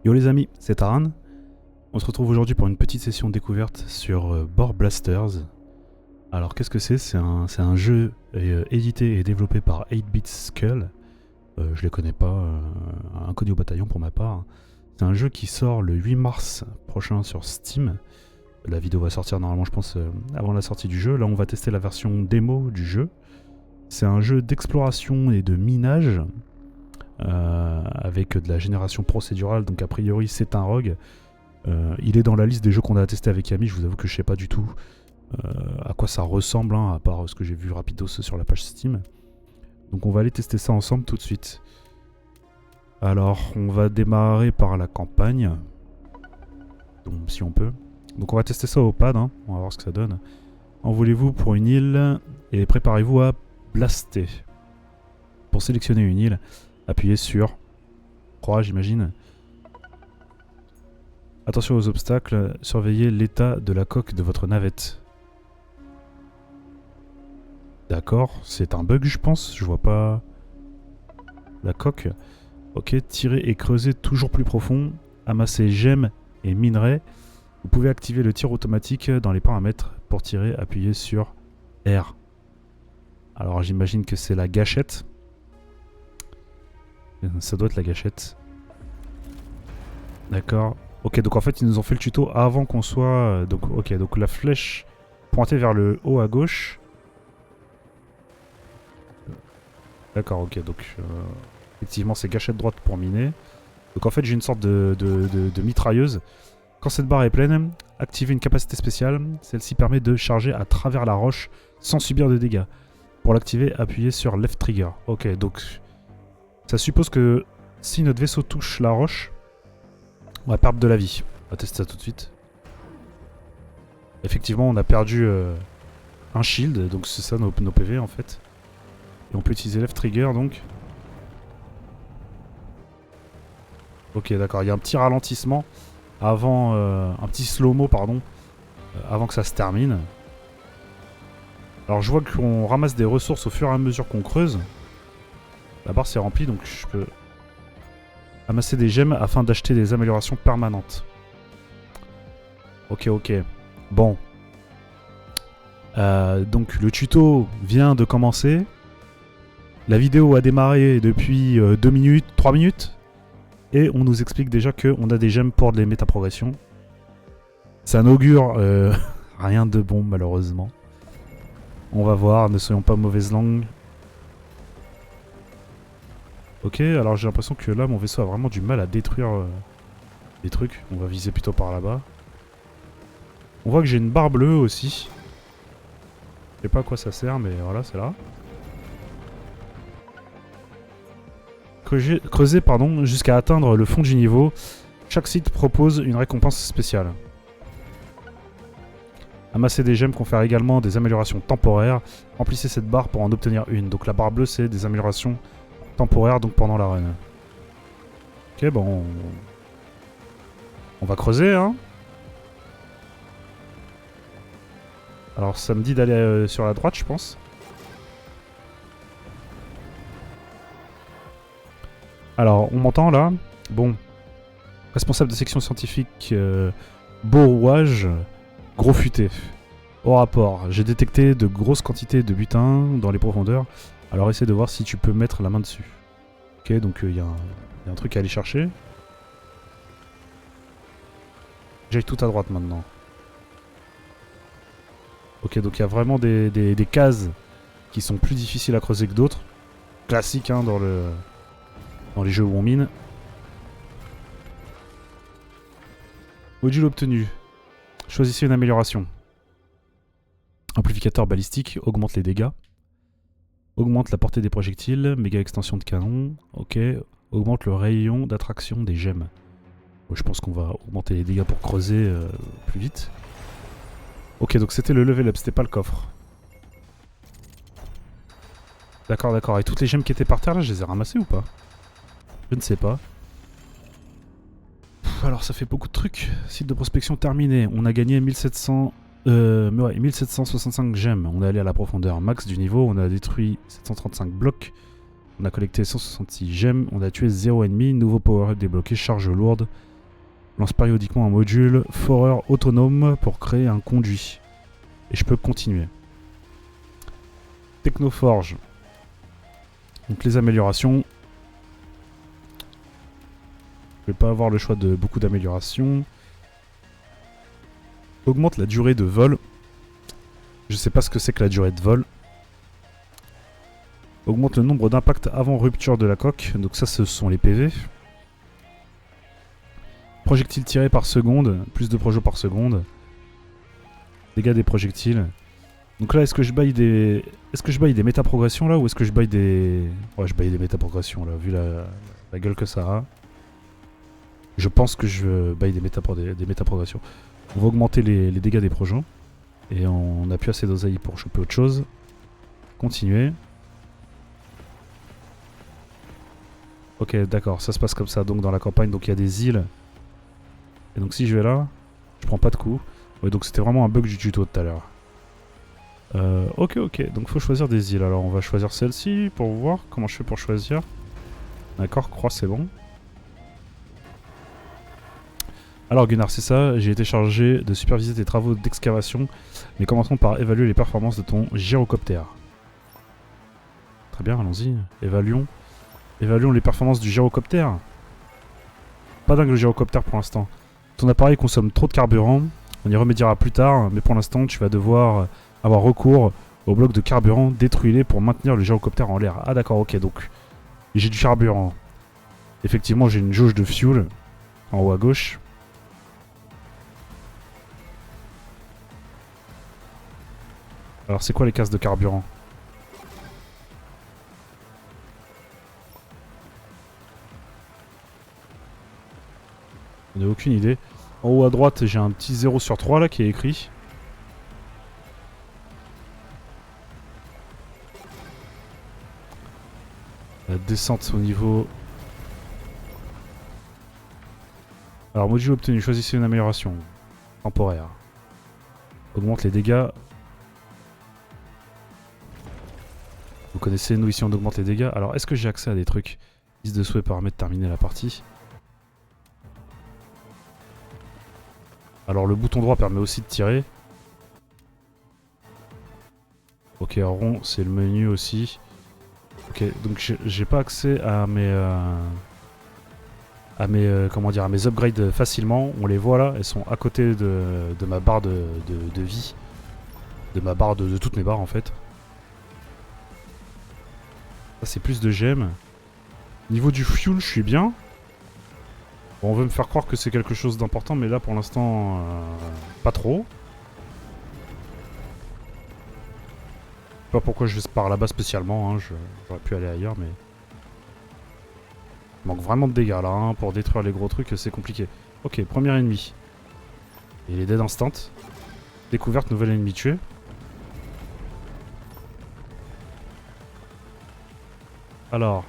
Yo les amis, c'est Taran. On se retrouve aujourd'hui pour une petite session découverte sur Board Blasters. Alors qu'est-ce que c'est? C'est un jeu édité et développé par 8-Bit Skull. Je les connais pas, inconnu au bataillon pour ma part. C'est un jeu qui sort le 8 mars prochain sur Steam. La vidéo va sortir normalement je pense avant la sortie du jeu. Là on va tester la version démo du jeu. C'est un jeu d'exploration et de minage. Avec de la génération procédurale, donc a priori c'est un rogue. Il est dans la liste des jeux qu'on a testé avec Yami. Je vous avoue que je sais pas du tout à quoi ça ressemble, à part ce que j'ai vu rapidos sur la page Steam. Donc on va aller tester ça ensemble tout de suite. Alors on va démarrer par la campagne, donc si on peut. Donc on va tester ça au pad, on va voir ce que ça donne. Envolez-vous pour une île et préparez-vous à blaster. Pour sélectionner une île, appuyez sur croix, j'imagine. Attention aux obstacles, surveillez l'état de la coque de votre navette. D'accord, c'est un bug je pense, je vois pas la coque. Ok, tirez et creusez toujours plus profond, amassez gemmes et minerais. Vous pouvez activer le tir automatique dans les paramètres. Pour tirer, appuyez sur R. Alors j'imagine que c'est la gâchette. Ça doit être la gâchette. D'accord. Ok, donc en fait ils nous ont fait le tuto avant qu'on soit... Donc ok, donc la flèche pointée vers le haut à gauche. D'accord, ok, donc effectivement c'est gâchette droite pour miner. Donc en fait j'ai une sorte de mitrailleuse. Quand cette barre est pleine, activez une capacité spéciale. Celle-ci permet de charger à travers la roche sans subir de dégâts. Pour l'activer, appuyez sur Left Trigger. Ok, donc... Ça suppose que si notre vaisseau touche la roche, on va perdre de la vie. On va tester ça tout de suite. Effectivement, on a perdu un shield, donc c'est ça nos PV en fait. Et on peut utiliser Left Trigger donc. Ok, d'accord, il y a un petit ralentissement avant, un petit slow-mo pardon, avant que ça se termine. Alors je vois qu'on ramasse des ressources au fur et à mesure qu'on creuse. La barre s'est remplie, donc je peux amasser des gemmes afin d'acheter des améliorations permanentes. Ok, ok. Bon. Donc le tuto vient de commencer. La vidéo a démarré depuis 2 minutes, 3 minutes. Et on nous explique déjà qu'on a des gemmes pour les métaprogressions. Ça n'augure rien de bon malheureusement. On va voir, ne soyons pas mauvaise langue. Ok, alors j'ai l'impression que là mon vaisseau a vraiment du mal à détruire des trucs. On va viser plutôt par là-bas. On voit que j'ai une barre bleue aussi. Je sais pas à quoi ça sert, mais voilà, c'est là. Creuser pardon, jusqu'à atteindre le fond du niveau. Chaque site propose une récompense spéciale. Amasser des gemmes confère également des améliorations temporaires. Remplissez cette barre pour en obtenir une. Donc la barre bleue c'est des améliorations temporaire donc pendant la run. Ok, bon. On va creuser, Alors ça me dit d'aller sur la droite, je pense. Alors, on m'entend là. Bon. Responsable de section scientifique, beau rouage, gros futé. Au rapport, j'ai détecté de grosses quantités de butin dans les profondeurs. Alors essaie de voir si tu peux mettre la main dessus. Ok, donc il y a un truc à aller chercher. J'aille tout à droite maintenant. Ok, donc il y a vraiment des cases qui sont plus difficiles à creuser que d'autres. Classique dans les jeux où on mine. Module obtenu. Choisissez une amélioration. Amplificateur balistique augmente les dégâts. Augmente la portée des projectiles, méga extension de canon, ok. Augmente le rayon d'attraction des gemmes. Bon, je pense qu'on va augmenter les dégâts pour creuser plus vite. Ok, donc c'était le level up, c'était pas le coffre. D'accord, d'accord. Et toutes les gemmes qui étaient par terre, là, je les ai ramassées ou pas? Je ne sais pas. Alors ça fait beaucoup de trucs. Site de prospection terminé. On a gagné 1765 gemmes. On est allé à la profondeur max du niveau. On a détruit 735 blocs. On a collecté 166 gemmes. On a tué 0 ennemi. Nouveau power-up débloqué. Charge lourde. Lance périodiquement un module foreur autonome pour créer un conduit. Et je peux continuer. Technoforge. Donc les améliorations. Je vais pas avoir le choix de beaucoup d'améliorations. Augmente la durée de vol. Je sais pas ce que c'est que la durée de vol. Augmente le nombre d'impacts avant rupture de la coque. Donc ça, ce sont les PV. Projectiles tirés par seconde. Plus de projets par seconde. Dégâts des projectiles. Donc là, est-ce que je baille des... Est-ce que je baille des méta-progressions là ou est-ce que je baille des... Ouais, je baille des méta-progressions là, vu la gueule que ça a. Je pense que je baille des méta-progressions. On va augmenter les dégâts des projets. Et on n'a plus assez d'oseille pour choper autre chose. Continuer. Ok, d'accord, ça se passe comme ça. Donc dans la campagne, donc il y a des îles. Et donc si je vais là, je prends pas de coup. Ouais, donc c'était vraiment un bug du tuto tout à l'heure. Ok, donc faut choisir des îles. Alors on va choisir celle-ci pour voir comment je fais pour choisir. D'accord, croix c'est bon. Alors Gunnar, c'est ça, j'ai été chargé de superviser tes travaux d'excavation, mais commençons par évaluer les performances de ton gyrocoptère. Très bien, allons-y, évaluons les performances du gyrocoptère. Pas dingue le gyrocoptère pour l'instant. Ton appareil consomme trop de carburant, on y remédiera plus tard, mais pour l'instant tu vas devoir avoir recours au bloc de carburant, détruis-les pour maintenir le gyrocoptère en l'air. Ah d'accord, ok, donc j'ai du carburant. Effectivement j'ai une jauge de fuel en haut à gauche. Alors c'est quoi les cases de carburant? On n'a aucune idée. En haut à droite j'ai un petit 0 sur 3 là qui est écrit. La descente au niveau... Alors module obtenu, choisissez une amélioration. Temporaire. Augmente les dégâts. Vous connaissez, nous ici on augmente les dégâts. Alors est-ce que j'ai accès à des trucs? Liste de souhaits permet de terminer la partie. Alors le bouton droit permet aussi de tirer. Ok, rond c'est le menu aussi. Ok, donc j'ai pas accès à mes... comment dire, à mes upgrades facilement. On les voit là, elles sont à côté de ma barre de vie. De ma barre de toutes mes barres en fait. Ça c'est plus de gemmes. Niveau du fuel, je suis bien. Bon, on veut me faire croire que c'est quelque chose d'important, mais là pour l'instant, pas trop. Je sais pas pourquoi je vais par là-bas spécialement, hein. J'aurais pu aller ailleurs, mais... Il manque vraiment de dégâts là, hein. Pour détruire les gros trucs, c'est compliqué. Ok, premier ennemi. Il est dead instant. Découverte, nouvel ennemi tué. Alors...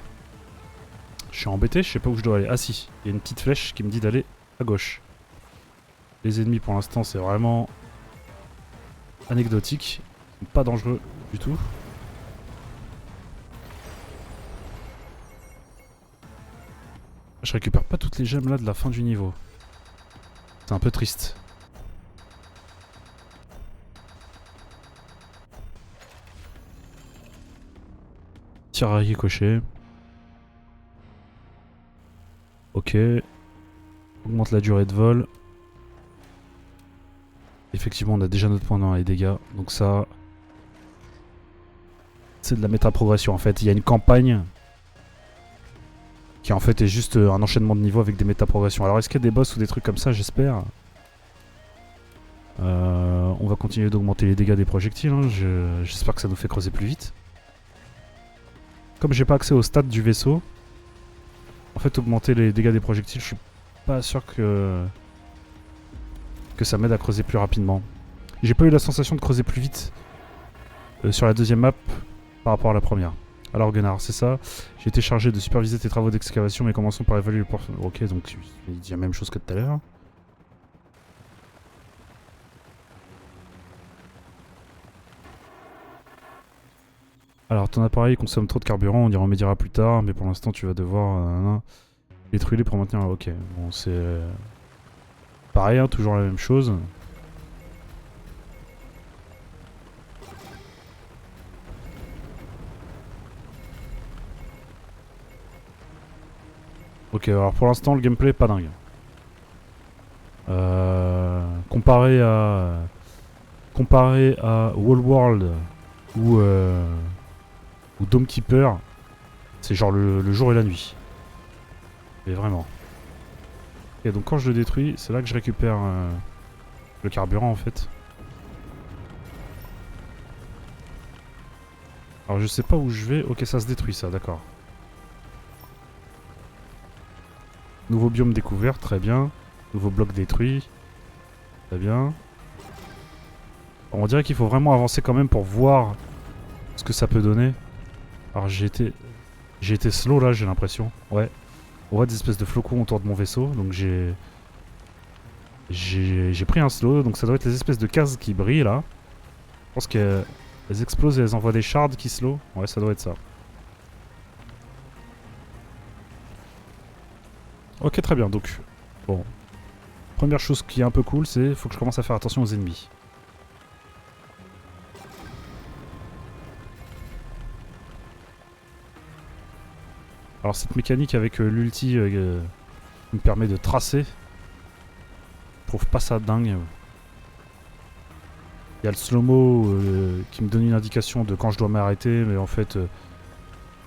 Je suis embêté, je sais pas où je dois aller. Ah si, il y a une petite flèche qui me dit d'aller à gauche. Les ennemis pour l'instant c'est vraiment anecdotique. Pas dangereux du tout. Je récupère pas toutes les gemmes là de la fin du niveau. C'est un peu triste. Tiraillé coché. Ok. Augmente la durée de vol. Effectivement, on a déjà notre point dans les dégâts. Donc ça... C'est de la méta-progression en fait. Il y a une campagne... qui en fait est juste un enchaînement de niveaux avec des méta-progressions. Alors est-ce qu'il y a des boss ou des trucs comme ça? J'espère. On va continuer d'augmenter les dégâts des projectiles. Hein. J'espère que ça nous fait creuser plus vite. Comme j'ai pas accès au stats du vaisseau... En fait, augmenter les dégâts des projectiles, je suis pas sûr que ça m'aide à creuser plus rapidement. J'ai pas eu la sensation de creuser plus vite sur la deuxième map par rapport à la première. Alors Gunnar, c'est ça. J'ai été chargé de superviser tes travaux d'excavation, mais commençons par évaluer le port... Ok, donc il dit la même chose que tout à l'heure. Alors ton appareil consomme trop de carburant, on y remédiera plus tard, mais pour l'instant tu vas devoir détruire pour maintenir... Ok, bon c'est... Pareil, hein, toujours la même chose. Ok, alors pour l'instant, le gameplay est pas dingue. Comparé à Wall World ou Dome Keeper, c'est genre le jour et la nuit. Mais vraiment. Et donc quand je le détruis, c'est là que je récupère le carburant en fait. Alors je sais pas où je vais. Ok, ça se détruit ça, d'accord. Nouveau biome découvert, très bien. Nouveau bloc détruit. Très bien. On dirait qu'il faut vraiment avancer quand même pour voir ce que ça peut donner. Alors j'ai été slow là, j'ai l'impression. Ouais. On voit des espèces de flocons autour de mon vaisseau, donc j'ai pris un slow, donc ça doit être les espèces de cases qui brillent là. Je pense qu'elles explosent et elles envoient des shards qui slow. Ouais, ça doit être ça. Ok, très bien, donc bon. Première chose qui est un peu cool, c'est faut que je commence à faire attention aux ennemis. Alors cette mécanique avec l'ulti qui me permet de tracer, je trouve pas ça dingue. Il y a le slow-mo qui me donne une indication de quand je dois m'arrêter, mais en fait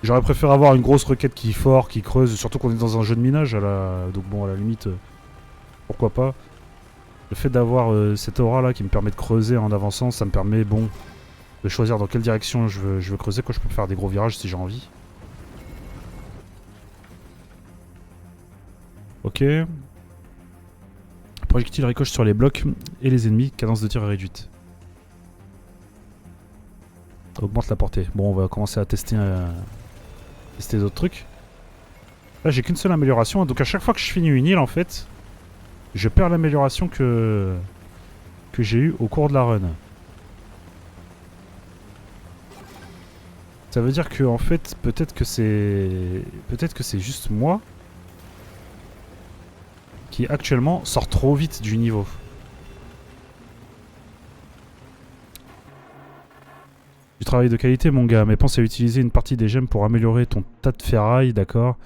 j'aurais préféré avoir une grosse requête qui fort, qui creuse, surtout qu'on est dans un jeu de minage, donc bon à la limite pourquoi pas. Le fait d'avoir cette aura là qui me permet de creuser en avançant, ça me permet bon de choisir dans quelle direction je veux creuser, quoi. Je peux faire des gros virages si j'ai envie. Ok. Projectile ricoche sur les blocs et les ennemis, cadence de tir réduite. Ça augmente la portée. Bon, on va commencer à tester d'autres trucs. Là, j'ai qu'une seule amélioration, donc à chaque fois que je finis une île, en fait, je perds l'amélioration que j'ai eue au cours de la run. Ça veut dire que en fait, peut-être que c'est juste moi qui actuellement sort trop vite du niveau. Du travail de qualité, mon gars, mais pense à utiliser une partie des gemmes pour améliorer ton tas de ferraille, d'accord?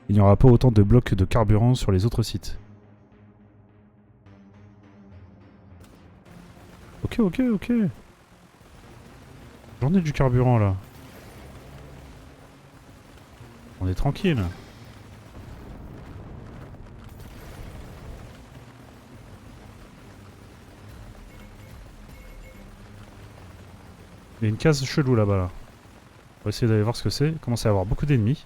Il n'y aura pas autant de blocs de carburant sur les autres sites. Ok. J'en ai du carburant là. On est tranquille. Il y a une case chelou là-bas là. On va essayer d'aller voir ce que c'est. Il commence à y avoir beaucoup d'ennemis.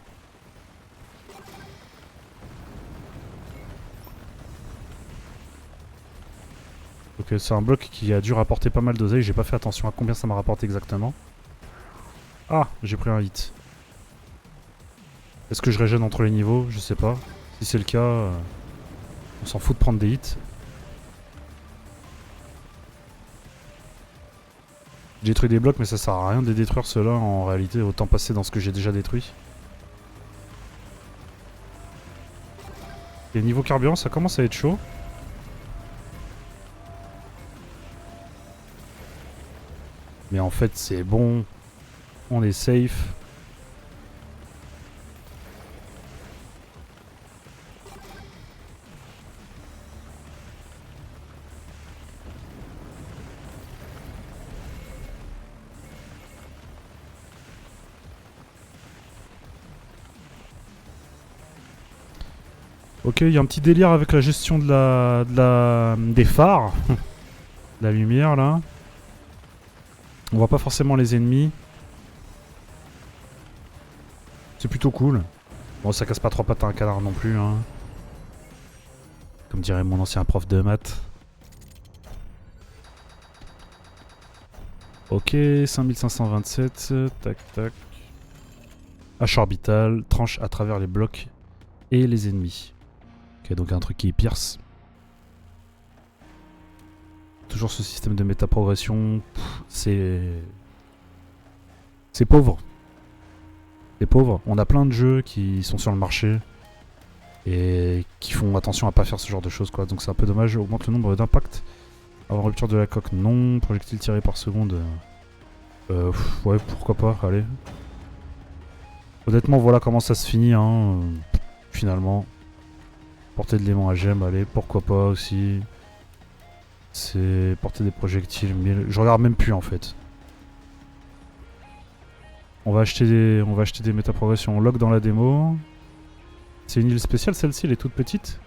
Donc c'est un bloc qui a dû rapporter pas mal d'oseille. J'ai pas fait attention à combien ça m'a rapporté exactement. Ah, j'ai pris un hit. Est-ce que je régène entre les niveaux? Je sais pas. Si c'est le cas, on s'en fout de prendre des hits. J'ai détruit des blocs mais ça sert à rien de les détruire ceux-là en réalité. Autant passer dans ce que j'ai déjà détruit. Et niveau carburant ça commence à être chaud. Mais en fait c'est bon. On est safe. Ok, il y a un petit délire avec la gestion des phares. La lumière là. On voit pas forcément les ennemis. C'est plutôt cool. Bon, ça casse pas trois pattes à un canard non plus, hein. Comme dirait mon ancien prof de maths. Ok, 5527. Tac, tac. Hache orbitale, tranche à travers les blocs et les ennemis. Ok, donc un truc qui pierce. Toujours ce système de méta-progression. C'est pauvre. C'est pauvre. On a plein de jeux qui sont sur le marché. et qui font attention à pas faire ce genre de choses quoi. Donc c'est un peu dommage. Augmente le nombre d'impacts avant rupture de la coque. Non. Projectile tiré par seconde. Ouais, pourquoi pas, allez. Honnêtement, voilà comment ça se finit, hein. Finalement. Portée de l'aimant à gemme, allez, pourquoi pas aussi. C'est porter des projectiles, mais je regarde même plus en fait. On va acheter des métaprogressions. On log dans la démo. C'est une île spéciale celle-ci, elle est toute petite.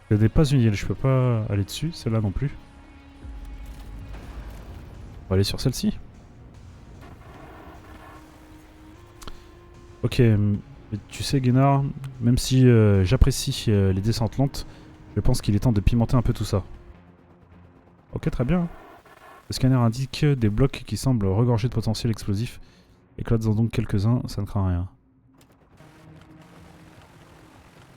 Ce n'est pas une île, je peux pas aller dessus, celle-là non plus. On va aller sur celle-ci. Ok, tu sais Guénard, même si j'apprécie les descentes lentes, je pense qu'il est temps de pimenter un peu tout ça. Ok, très bien. Le scanner indique des blocs qui semblent regorgés de potentiel explosif. Éclate-en donc quelques-uns, ça ne craint rien.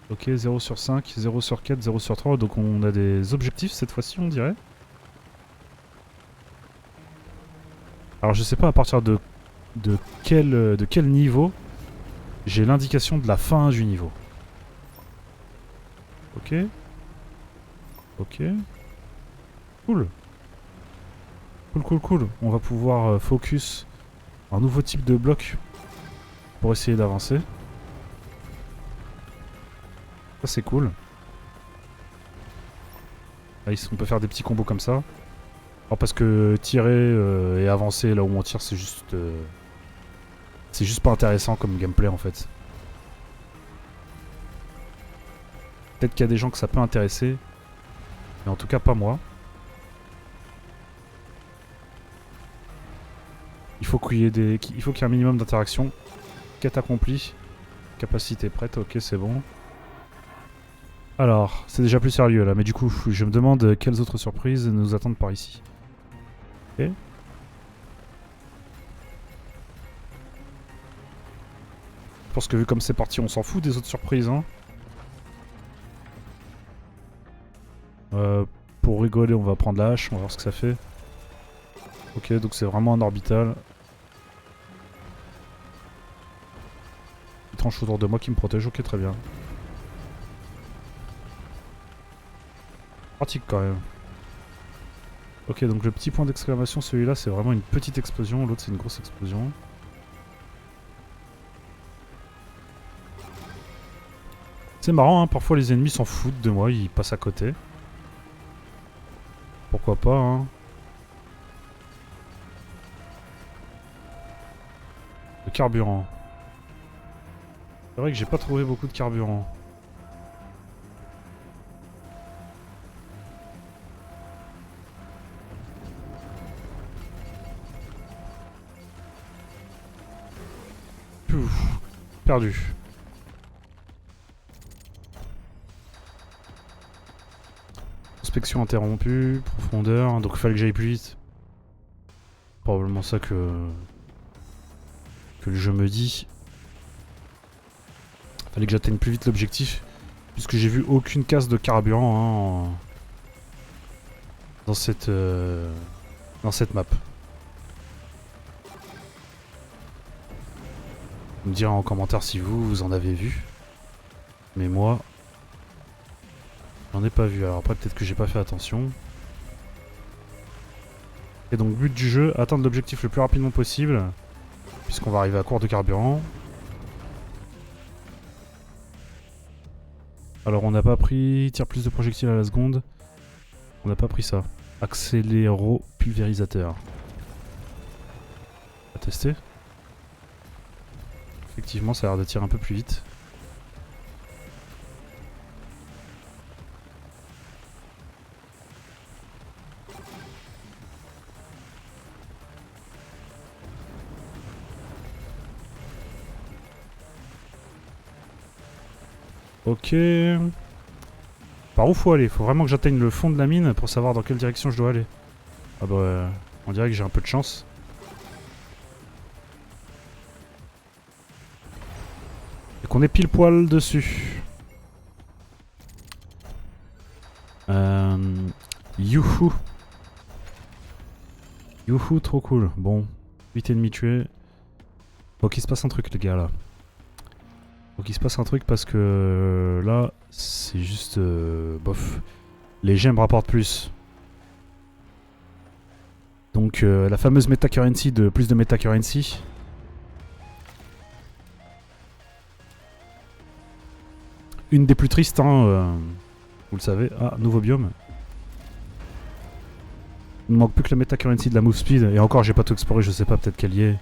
Ok, 0 sur 5, 0 sur 4, 0 sur 3, donc on a des objectifs cette fois-ci on dirait. Alors je sais pas à partir de quel niveau j'ai l'indication de la fin du niveau. Ok. Ok. Cool. Cool. On va pouvoir focus un nouveau type de bloc pour essayer d'avancer. Ça c'est cool. Là, on peut faire des petits combos comme ça. Alors parce que tirer et avancer là où on tire c'est juste pas intéressant comme gameplay en fait. Peut-être qu'il y a des gens que ça peut intéresser, mais en tout cas pas moi. Il faut qu'il y ait un minimum d'interaction. Quête accomplie. Capacité prête, ok c'est bon. Alors, c'est déjà plus sérieux là, mais du coup, je me demande quelles autres surprises nous attendent par ici. Ok. Je pense que vu comme c'est parti, on s'en fout des autres surprises, hein. Pour rigoler, on va prendre la hache, on va voir ce que ça fait. Ok, donc c'est vraiment un orbital. Une tranche autour de moi qui me protège, ok très bien. Pratique quand même. Ok, donc le petit point d'exclamation, celui-là, c'est vraiment une petite explosion, l'autre c'est une grosse explosion. C'est marrant, hein, parfois les ennemis s'en foutent de moi, ils passent à côté. Pourquoi pas, hein. Le carburant. C'est vrai que j'ai pas trouvé beaucoup de carburant. Pouf, perdu. Inspection interrompue, profondeur, donc il fallait que j'aille plus vite. Probablement ça que le jeu me dit. Fallait que j'atteigne plus vite l'objectif, puisque j'ai vu aucune case de carburant hein, dans cette map. Vous me direz en commentaire si vous en avez vu. Mais moi, j'en ai pas vu. Alors après, peut-être que j'ai pas fait attention. Et donc, but du jeu, atteindre l'objectif le plus rapidement possible, puisqu'on va arriver à court de carburant. Alors, on n'a pas pris tire plus de projectiles à la seconde. On n'a pas pris ça. Accéléro-pulvérisateur. On va tester. Effectivement, ça a l'air de tirer un peu plus vite. Ok. Par où faut aller? Faut vraiment que j'atteigne le fond de la mine pour savoir dans quelle direction je dois aller. Ah bah, on dirait que j'ai un peu de chance. Et qu'on est pile poil dessus. Youhou. Youhou, trop cool. Bon, 8 ennemis tués. Faut qu'il se passe un truc les gars là. Donc il se passe un truc parce que là, c'est juste... bof. Les gemmes rapportent plus. Donc la fameuse meta-currency de plus de meta-currency. Une des plus tristes, hein, vous le savez. Ah, nouveau biome. Il ne manque plus que la meta-currency de la move speed. Et encore, j'ai pas tout exploré, je sais pas, peut-être qu'elle y est.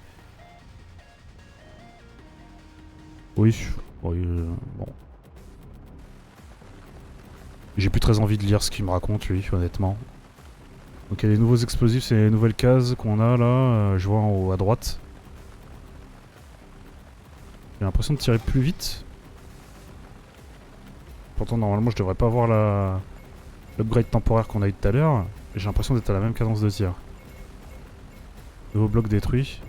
Oui, oui bon. J'ai plus très envie de lire ce qu'il me raconte, lui, honnêtement. Donc il y a les nouveaux explosifs, c'est les nouvelles cases qu'on a là. Je vois en haut à droite. J'ai l'impression de tirer plus vite. Pourtant, normalement, je devrais pas avoir l'upgrade temporaire qu'on a eu tout à l'heure. J'ai l'impression d'être à la même cadence de tir. Nouveau bloc détruit.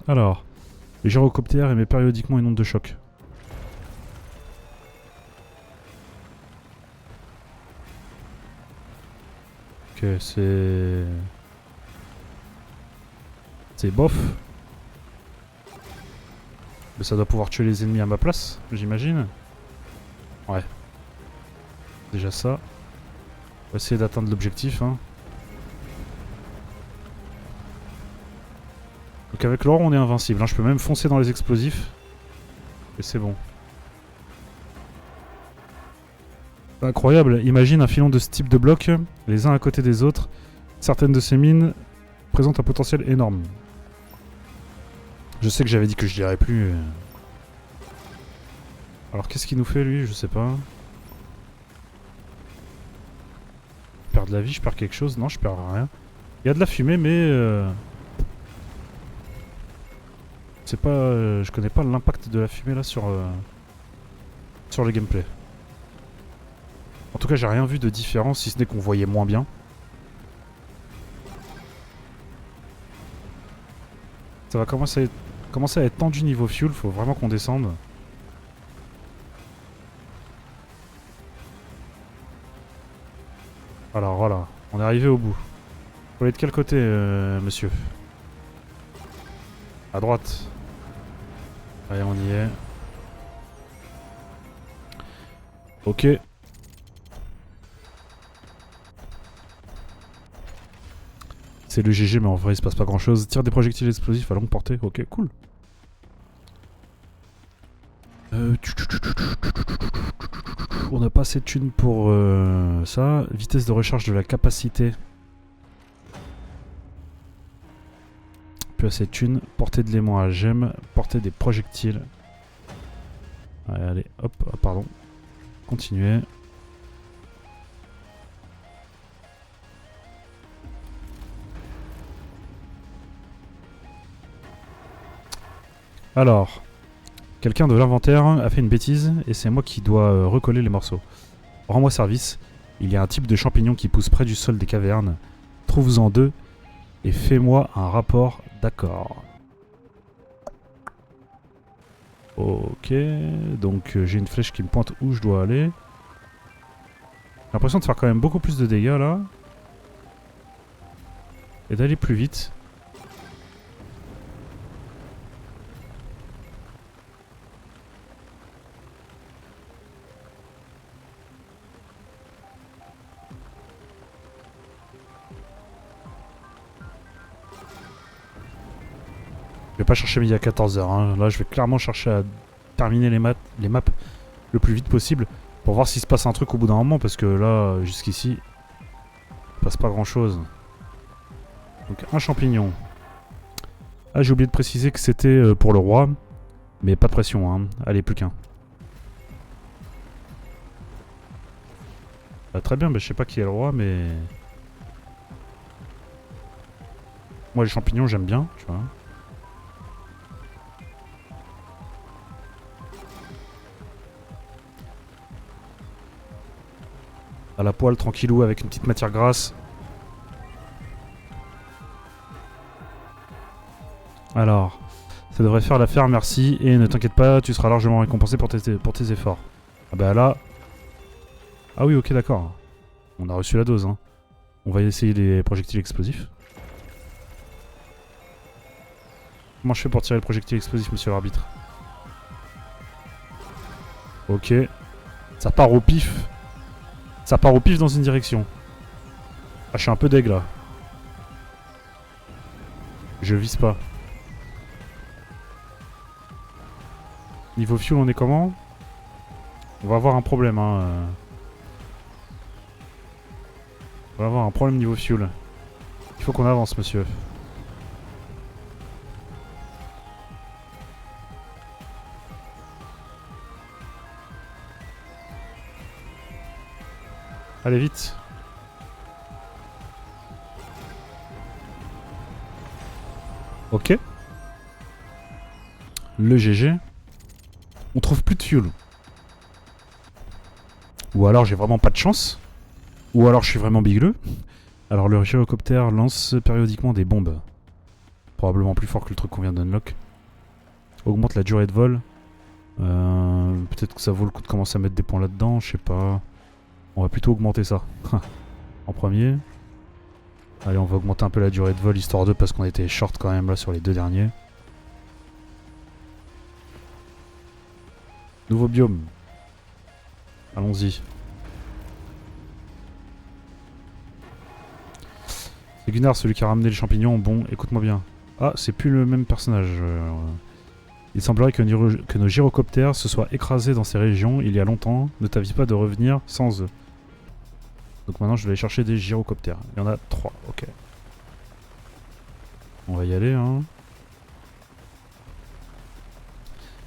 Alors, les gyrocoptères émettent périodiquement une onde de choc. Ok, c'est... C'est bof. Mais ça doit pouvoir tuer les ennemis à ma place, j'imagine. Ouais. Déjà ça. On va essayer d'atteindre l'objectif. Hein. Donc avec l'or, on est invincible. Hein. Je peux même foncer dans les explosifs. Et c'est bon. Incroyable. Imagine un filon de ce type de blocs, les uns à côté des autres. Certaines de ces mines présentent un potentiel énorme. Je sais que j'avais dit que je dirais plus. Alors qu'est-ce qu'il nous fait lui? Je sais pas. Je perds de la vie, je perds quelque chose? Non, je perds rien. Il y a de la fumée, mais c'est pas. Je connais pas l'impact de la fumée là sur le gameplay. En tout cas, j'ai rien vu de différent, si ce n'est qu'on voyait moins bien. Ça va commencer à être tendu niveau fuel, faut vraiment qu'on descende. Alors voilà, on est arrivé au bout. Faut aller de quel côté, monsieur? À droite. Allez, on y est. Ok. C'est le GG, mais en vrai, il se passe pas grand chose. Tire des projectiles explosifs à longue portée. Ok, cool. On n'a pas assez de thunes pour ça. Vitesse de recharge de la capacité. Plus assez de thunes. Portée de l'aimant à gemmes. Portée des projectiles. Allez, allez, hop, oh, pardon. Continuez. Alors, quelqu'un de l'inventaire a fait une bêtise et c'est moi qui dois recoller les morceaux. Rends-moi service. Il y a un type de champignon qui pousse près du sol des cavernes. Trouve-en deux et fais-moi un rapport d'accord. Ok, donc j'ai une flèche qui me pointe où je dois aller. J'ai l'impression de faire quand même beaucoup plus de dégâts là. Et d'aller plus vite. Je vais pas chercher midi à 14h. Hein. Là, je vais clairement chercher à terminer les maps le plus vite possible pour voir s'il se passe un truc au bout d'un moment parce que là, jusqu'ici, il passe pas grand chose. Donc, un champignon. Ah, j'ai oublié de préciser que c'était pour le roi, mais pas de pression. Hein. Allez, plus qu'un. Ah, très bien, bah, je sais pas qui est le roi, mais. Moi, les champignons, j'aime bien, tu vois. À la poêle, tranquillou, avec une petite matière grasse. Alors, ça devrait faire l'affaire, merci. Et ne t'inquiète pas, tu seras largement récompensé pour tes efforts. Ah bah là... Ah oui, ok, d'accord. On a reçu la dose. Hein. On va essayer les projectiles explosifs. Comment je fais pour tirer le projectile explosif, monsieur l'arbitre? Ok. Ça part au pif. Ça part au pif dans une direction. Ah, je suis un peu deg là. Je vise pas. Niveau fuel, on est comment? On va avoir un problème, hein. On va avoir un problème niveau fuel. Il faut qu'on avance, monsieur. Allez, vite. Ok. Le GG. On trouve plus de fuel. Ou alors j'ai vraiment pas de chance. Ou alors je suis vraiment bigleux. Alors le gyrocoptère lance périodiquement des bombes. Probablement plus fort que le truc qu'on vient d'unlock. Augmente la durée de vol. Peut-être que ça vaut le coup de commencer à mettre des points là-dedans, je sais pas. On va plutôt augmenter ça. En premier. Allez, on va augmenter un peu la durée de vol, histoire de, parce qu'on était short quand même là sur les deux derniers. Nouveau biome. Allons-y. C'est Gunnar, celui qui a ramené les champignons. Bon, écoute-moi bien. Ah, c'est plus le même personnage. Il semblerait que nos gyrocoptères se soient écrasés dans ces régions il y a longtemps. Ne t'avise pas de revenir sans eux. Donc maintenant, je vais aller chercher des gyrocoptères. Il y en a 3, ok. On va y aller, hein.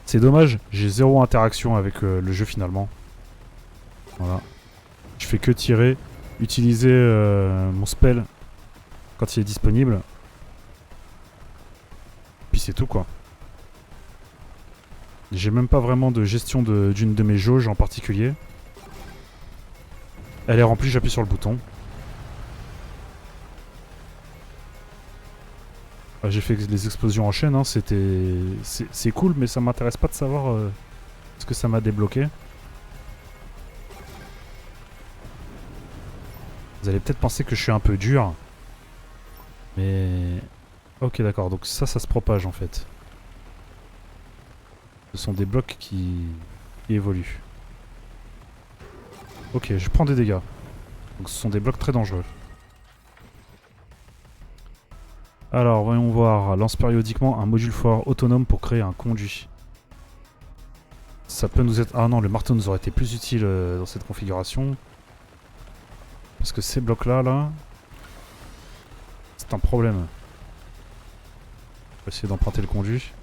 C'est dommage, j'ai zéro interaction avec le jeu finalement. Voilà. Je fais que tirer, utiliser mon spell quand il est disponible. Puis c'est tout quoi. J'ai même pas vraiment de gestion d'une de mes jauges en particulier. Elle est remplie, j'appuie sur le bouton. J'ai fait les explosions en chaîne, hein, c'est cool, mais ça m'intéresse pas de savoir ce que ça m'a débloqué. Vous allez peut-être penser que je suis un peu dur. Mais... Ok, d'accord, donc ça se propage en fait. Ce sont des blocs qui évoluent. Ok, je prends des dégâts. Donc ce sont des blocs très dangereux. Alors, voyons voir. Lance périodiquement un module fort autonome pour créer un conduit. Ça peut nous être... Ah non, le marteau nous aurait été plus utile dans cette configuration. Parce que ces blocs-là, là... C'est un problème. On va essayer d'emprunter le conduit.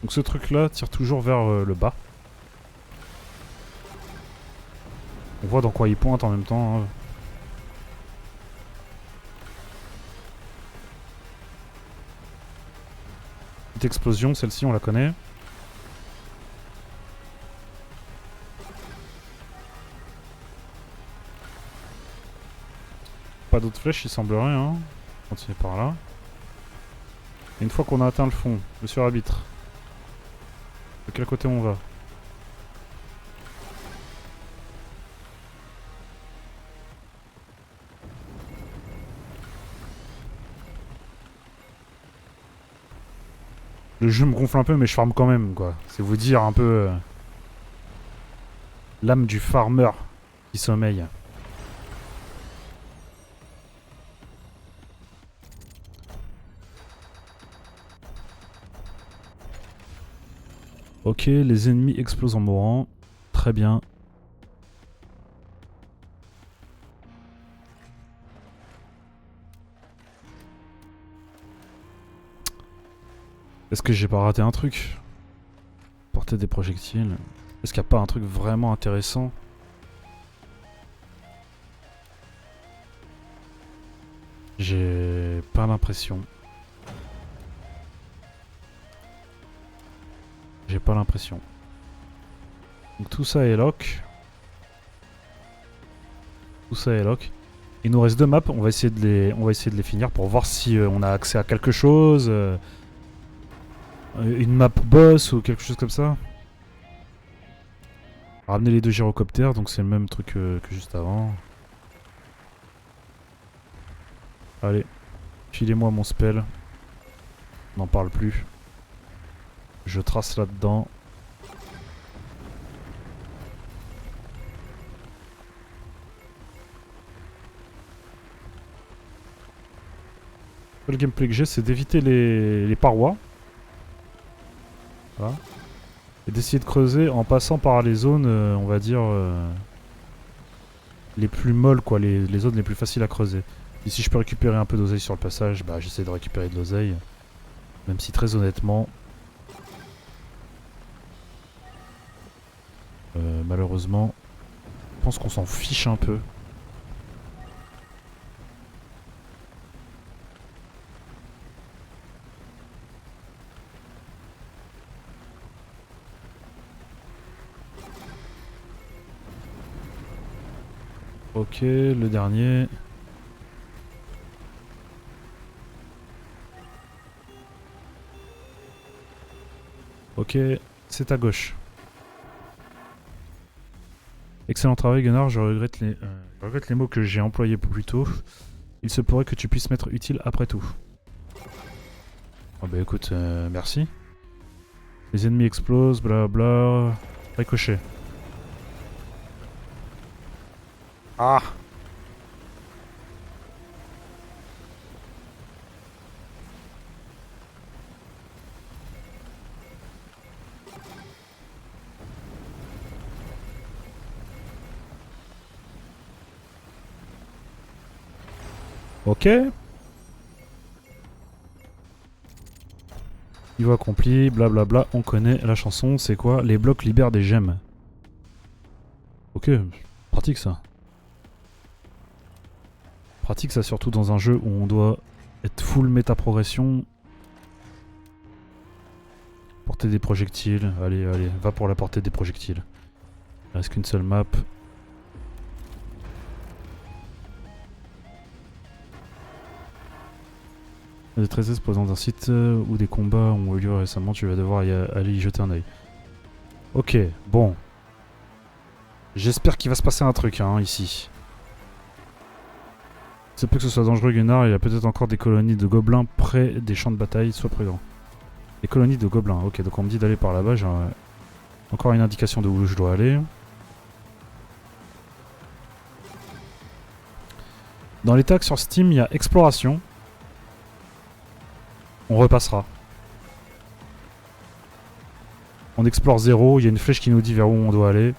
Donc ce truc-là tire toujours vers le bas. On voit dans quoi il pointe en même temps. Hein. Petite explosion, celle-ci on la connaît. Pas d'autres flèches, il semblerait. Hein. Continuer par là. Et une fois qu'on a atteint le fond, monsieur l'arbitre, de quel côté on va? Le jeu me gonfle un peu, mais je farme quand même, quoi. C'est vous dire un peu... l'âme du farmer qui sommeille. Ok, les ennemis explosent en mourant. Très bien. Est-ce que j'ai pas raté un truc? Porter des projectiles. Est-ce qu'il n'y a pas un truc vraiment intéressant? J'ai pas l'impression. J'ai pas l'impression. Donc tout ça est lock. Tout ça est lock. Il nous reste 2 maps, on va essayer de les finir pour voir si on a accès à quelque chose. Une map boss ou quelque chose comme ça. Ramener les 2 gyrocoptères, donc c'est le même truc que juste avant. Allez, filez-moi mon spell. On n'en parle plus. Je trace là-dedans. Le gameplay que j'ai, c'est d'éviter les parois. Voilà. Et d'essayer de creuser en passant par les zones, on va dire, les plus molles, quoi, les zones les plus faciles à creuser. Et si je peux récupérer un peu d'oseille sur le passage, bah j'essaie de récupérer de l'oseille. Même si très honnêtement, malheureusement, je pense qu'on s'en fiche un peu. Ok, le dernier. Ok, c'est à gauche. Excellent travail Gunnar, je regrette les mots que j'ai employés plus tôt. Il se pourrait que tu puisses m'être utile après tout. Oh bah écoute, merci. Les ennemis explosent, blablabla. Ricochet. Ah! Ok. Niveau accompli, blablabla, on connaît la chanson, c'est quoi? Les blocs libèrent des gemmes. Ok, pratique ça. Pratique ça surtout dans un jeu où on doit être full méta progression. Porter des projectiles, allez, allez, va pour la portée des projectiles. Il reste qu'une seule map. Des 13 posant d'un site où des combats ont eu lieu récemment, tu vas devoir aller y jeter un oeil. Ok, bon. J'espère qu'il va se passer un truc hein, ici. C'est peu que ce soit dangereux Gunnar, il y a peut-être encore des colonies de gobelins près des champs de bataille, sois prudent. Des colonies de gobelins, ok, donc on me dit d'aller par là-bas, j'ai encore une indication de où je dois aller. Dans les tags sur Steam, il y a exploration. On repassera. On explore 0, il y a une flèche qui nous dit vers où on doit aller.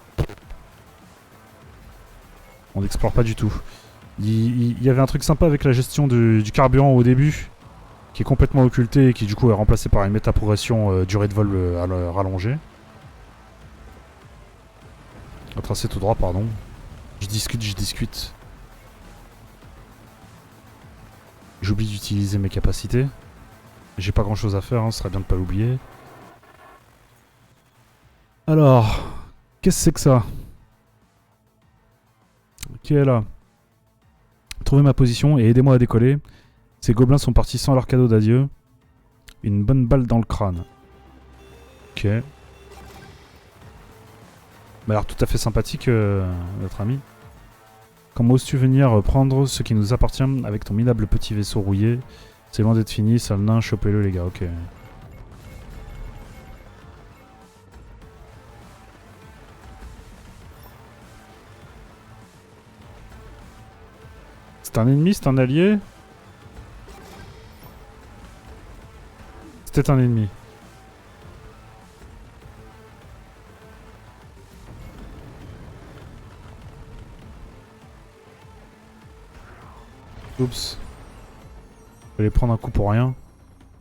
On n'explore pas du tout. Il y avait un truc sympa avec la gestion du carburant au début, qui est complètement occulté et qui du coup est remplacé par une méta-progression durée de vol rallongée. On va tracer tout droit, pardon. Je discute. J'oublie d'utiliser mes capacités. J'ai pas grand chose à faire, hein, ce serait bien de pas l'oublier. Alors, qu'est-ce que c'est que ça? Qui est là? Trouvez ma position et aidez-moi à décoller. Ces gobelins sont partis sans leur cadeau d'adieu. Une bonne balle dans le crâne. Ok. M'a l'air tout à fait sympathique, notre ami. Comment oses-tu venir prendre ce qui nous appartient avec ton minable petit vaisseau rouillé? C'est loin d'être fini, sale nain, chopez-le les gars, ok. C'est un ennemi, c'est un allié? C'était un ennemi. Oups. Fallait prendre un coup pour rien.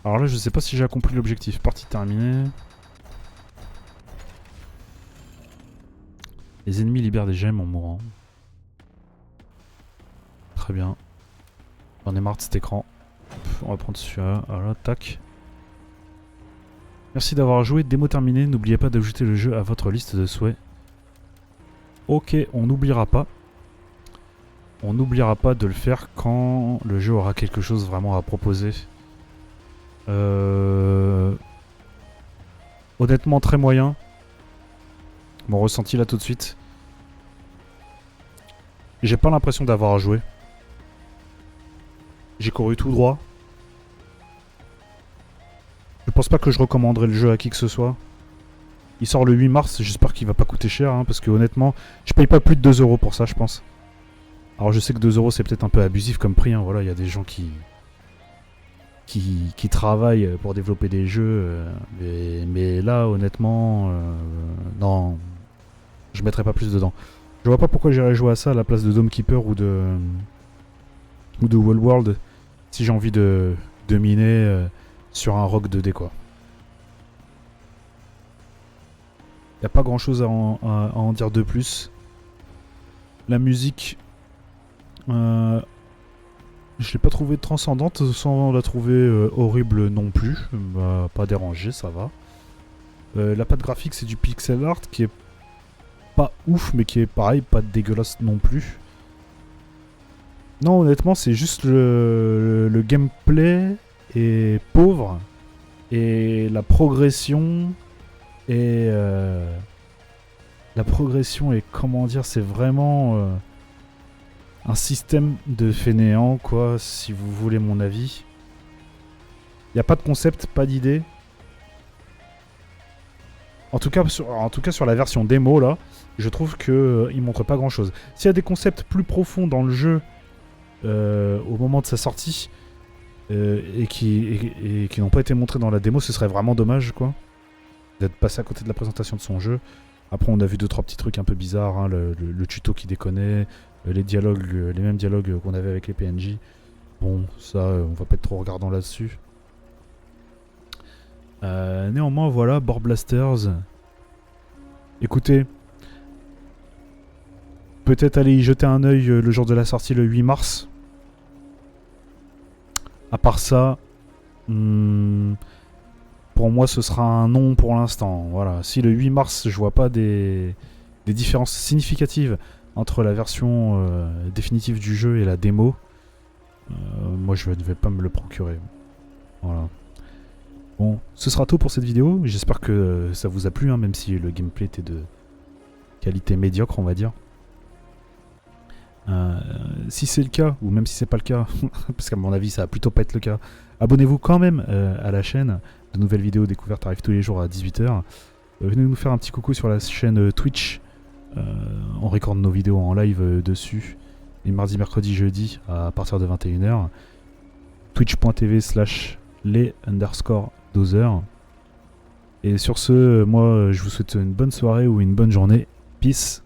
Alors là, je sais pas si j'ai accompli l'objectif. Partie terminée. Les ennemis libèrent des gemmes en mourant. Très bien. J'en ai marre de cet écran. On va prendre celui-là. Voilà, tac. Merci d'avoir joué. Démo terminée. N'oubliez pas d'ajouter le jeu à votre liste de souhaits. Ok, on n'oubliera pas. On n'oubliera pas de le faire quand le jeu aura quelque chose vraiment à proposer. Honnêtement, très moyen. Mon ressenti là tout de suite. J'ai pas l'impression d'avoir à jouer. J'ai couru tout droit. Je pense pas que je recommanderais le jeu à qui que ce soit. Il sort le 8 mars, j'espère qu'il va pas coûter cher, hein, parce que honnêtement, je paye pas plus de 2 euros pour ça, je pense. Alors je sais que 2 euros c'est peut-être un peu abusif comme prix, hein, voilà, il y a des gens qui travaillent pour développer des jeux, mais là honnêtement, non, je mettrais pas plus dedans. Je vois pas pourquoi j'irais jouer à ça à la place de Dome Keeper ou de Wall World si j'ai envie de miner sur un rock 2D quoi. Y a pas grand chose à en dire de plus. La musique, je l'ai pas trouvée transcendante sans la trouver horrible non plus. Pas dérangé, ça va. La patte graphique c'est du pixel art qui est pas ouf mais qui est pareil, pas dégueulasse non plus. Non honnêtement c'est juste le gameplay est pauvre et la progression est comment dire, c'est vraiment un système de fainéant quoi, si vous voulez mon avis. Il y a pas de concept, pas d'idée. En tout cas sur la version démo là, je trouve que il montre pas grand chose. S'il y a des concepts plus profonds dans le jeu au moment de sa sortie et qui n'ont pas été montrés dans la démo, ce serait vraiment dommage quoi, d'être passé à côté de la présentation de son jeu. Après on a vu 2-3 petits trucs un peu bizarres, hein, le tuto qui déconnait, les dialogues, les mêmes dialogues qu'on avait avec les PNJ. Bon, ça on va pas être trop regardant là-dessus. Néanmoins voilà, Board Blasters. Écoutez, peut-être aller y jeter un œil le jour de la sortie, le 8 mars. À part ça, pour moi ce sera un non pour l'instant. Voilà. Si le 8 mars je vois pas des différences significatives entre la version définitive du jeu et la démo, moi je ne vais pas me le procurer. Voilà. Bon, ce sera tout pour cette vidéo. J'espère que ça vous a plu, hein, même si le gameplay était de qualité médiocre, on va dire. Si c'est le cas, ou même si c'est pas le cas, parce qu'à mon avis ça va plutôt pas être le cas, abonnez-vous quand même à la chaîne. De nouvelles vidéos découvertes arrivent tous les jours à 18h. Venez nous faire un petit coucou sur la chaîne Twitch. On recorde nos vidéos en live dessus. Les mardis, mercredis, jeudi à partir de 21h. Twitch.tv/les_dozers. Et sur ce, moi je vous souhaite une bonne soirée ou une bonne journée. Peace.